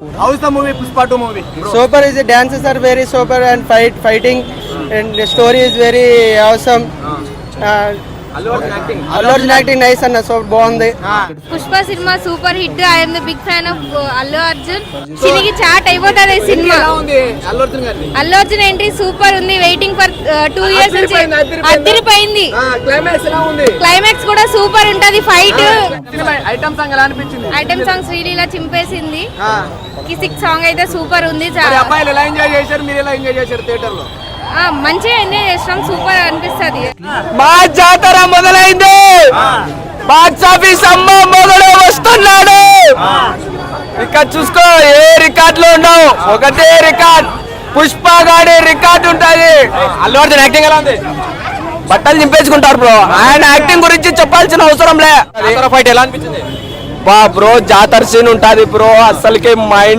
How is the movie Pushpa 2 movie? Super is the dances are very super and fighting and the story is very awesome. Allu Arjun acting nice and so బాగుంది. Pushpa cinema super hit. I'm the big fan of Allu Arjun. చినికి చాట్ అయిపోతుంది cinema. Allu Arjun entry super ఉంది. Waiting for 2 years నుంచి అదిరిపోయింది. Climax కూడా super ఉంటది. Fight item song ఎలా అనిపించింది? ఐటమ్ సాంగ్ శ్రీలీల చింపేసింది. కిసిక్ సాంగ్ అయితే సూపర్ ఉంది. అబ్బాయిలు ఎలా ఎంజాయ్ చేశారు, మీరు ఎలా ఎంజాయ్ చేశారు థియేటర్ లో? మంచిగా ఎంజాయ్ చేస్తాం. సూపర్ అనిపిస్తుంది. మా జాతర మొదలైంది. బాక్స్ ఆఫీస్ అమ్మ మొదలు వస్తున్నాడు. ఇక్కడ చూసుకో, ఏ రికార్డులు ఉండవు, ఒకటే రికార్డ్. పుష్ప గాడి రికార్డ్ ఉంటది. అల్లు అర్జున్ యాక్టింగ్ ఎలా ఉంది? బట్టలు నింపేసుకుంటారు బ్రో. ఆయన యాక్టింగ్ గురించి చెప్పాల్సిన అవసరం లే. ఫైట్ ఎలా అనిపించింది? బ్రో జాతర సీన్ ఉంటది బ్రో, అసలుకి మైండ్